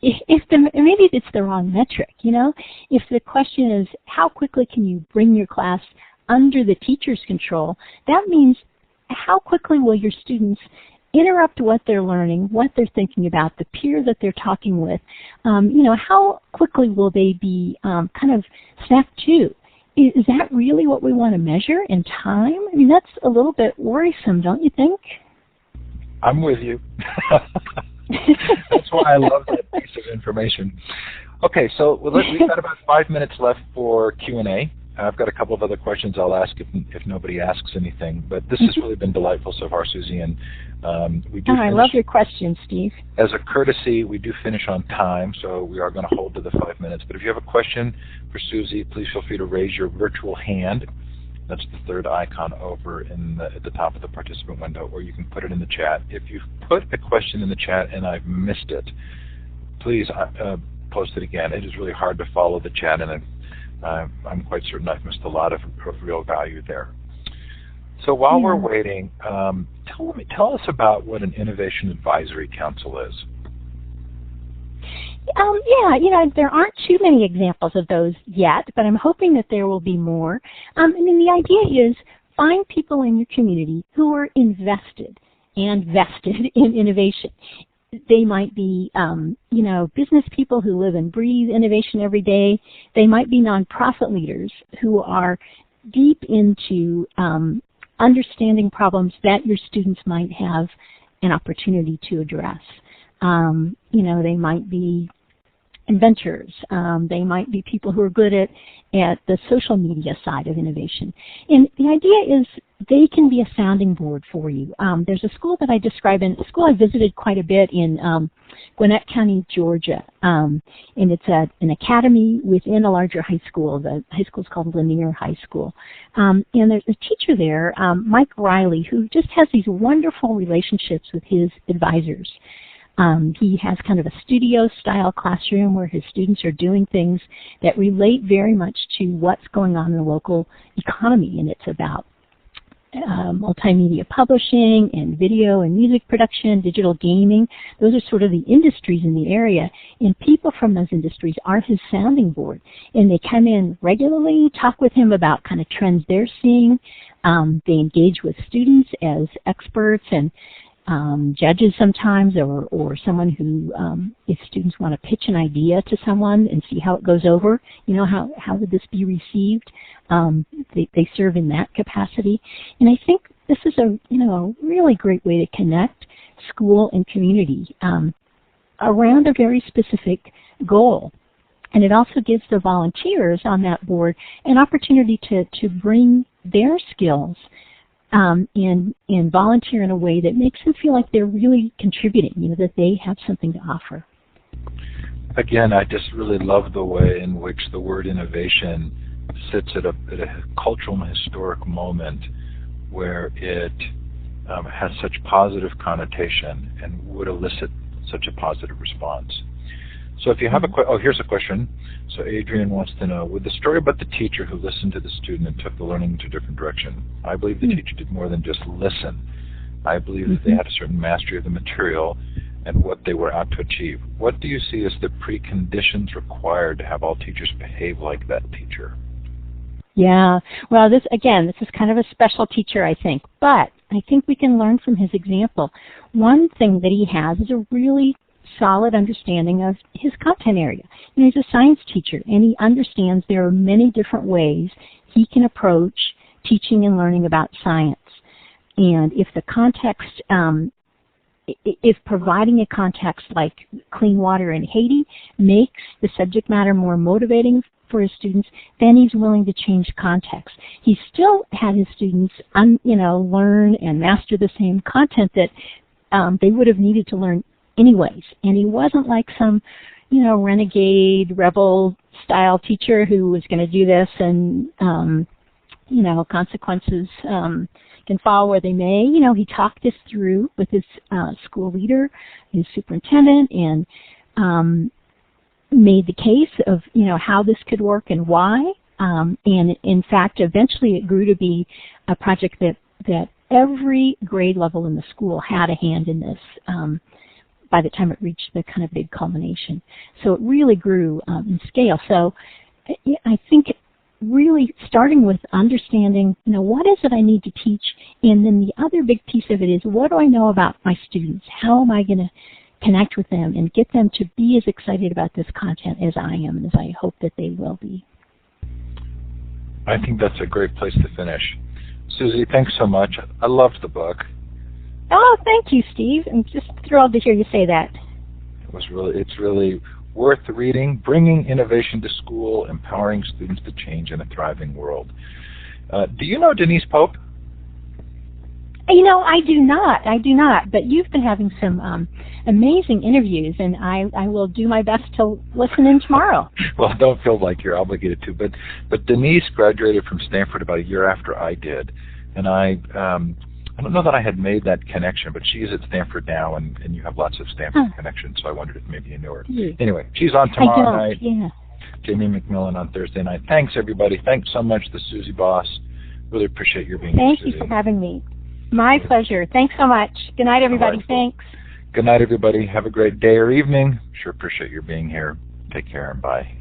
maybe it's the wrong metric, if the question is how quickly can you bring your class under the teacher's control, that means how quickly will your students interrupt what they're learning, what they're thinking about, the peer that they're talking with. How quickly will they be kind of snapped to? Is that really what we want to measure in time? That's a little bit worrisome, don't you think?
I'm with you. That's why I love that piece of information. Okay, so we've got about 5 minutes left for Q&A. I've got a couple of other questions I'll ask if nobody asks anything, but this has really been delightful so far, Suzie, and we do
I love your questions, Steve.
As a courtesy, we do finish on time, so we are going to hold to the 5 minutes. But if you have a question for Suzie, please feel free to raise your virtual hand. That's the third icon over at the top of the participant window, or you can put it in the chat. If you've put a question in the chat and I've missed it, please post it again. It is really hard to follow the chat, and I'm quite certain I've missed a lot of real value there. So while we're waiting, tell us about what an Innovation Advisory Council is.
Yeah, there aren't too many examples of those yet, but I'm hoping that there will be more. I mean, the idea is find people in your community who are invested and vested in innovation. They might be, business people who live and breathe innovation every day. They might be nonprofit leaders who are deep into understanding problems that your students might have an opportunity to address. They might be inventors. They might be people who are good at the social media side of innovation. And the idea is they can be a sounding board for you. There's a school that I describe, a school I visited quite a bit in Gwinnett County, Georgia. And it's an academy within a larger high school. The high school is called Lanier High School. And there's a teacher there, Mike Riley, who just has these wonderful relationships with his advisors. He has kind of a studio-style classroom where his students are doing things that relate very much to what's going on in the local economy, and it's about multimedia publishing and video and music production, digital gaming. Those are sort of the industries in the area, and people from those industries are his sounding board. And they come in regularly, talk with him about kind of trends they're seeing. They engage with students as experts and judges sometimes, or someone who, if students want to pitch an idea to someone and see how it goes over, how would this be received? They serve in that capacity. And I think this is a really great way to connect school and community around a very specific goal. And it also gives the volunteers on that board an opportunity to bring their skills and volunteer in a way that makes them feel like they're really contributing, that they have something to offer.
Again, I just really love the way in which the word innovation sits at a cultural and historic moment where it has such positive connotation and would elicit such a positive response. So if you have here's a question. So Adrian wants to know, with the story about the teacher who listened to the student and took the learning into a different direction, I believe the teacher did more than just listen. I believe that they had a certain mastery of the material and what they were out to achieve. What do you see as the preconditions required to have all teachers behave like that teacher?
Yeah, well, this is kind of a special teacher, I think, but I think we can learn from his example. One thing that he has is a really solid understanding of his content area. He's a science teacher, and he understands there are many different ways he can approach teaching and learning about science. And if the context, if providing a context like clean water in Haiti makes the subject matter more motivating for his students, then he's willing to change context. He still had his students, learn and master the same content that they would have needed to learn anyways. And he wasn't like some, renegade, rebel-style teacher who was going to do this and, consequences can fall where they may. He talked this through with his school leader, his superintendent, and made the case of, how this could work and why. And in fact, eventually it grew to be a project that every grade level in the school had a hand in this by the time it reached the kind of big culmination. So it really grew in scale. So I think really starting with understanding, what is it I need to teach? And then the other big piece of it is, what do I know about my students? How am I going to connect with them and get them to be as excited about this content as I am and as I hope that they will be?
I think that's a great place to finish. Suzie, thanks so much. I loved the book.
Oh, thank you, Steve. I'm just thrilled to hear you say that.
It's really worth reading, Bringing Innovation to School, Empowering Students to Change in a Thriving World. Do you know Denise Pope?
You know, I do not, but you've been having some amazing interviews, and I will do my best to listen in tomorrow.
Well, don't feel like you're obligated to, but Denise graduated from Stanford about a year after I did, and I don't know that I had made that connection, but she's at Stanford now, and you have lots of Stanford connections, so I wondered if maybe you knew her.
Yeah.
Anyway, she's on tomorrow night.
Yeah.
Jamie McMillan on Thursday night. Thanks, everybody. Thanks so much, the Suzie boss. Really appreciate your being here.
Thank you for having me. My pleasure. Thanks so much. Good night, everybody.
Right.
Thanks.
Good night, everybody. Have a great day or evening. Sure appreciate your being here. Take care and bye.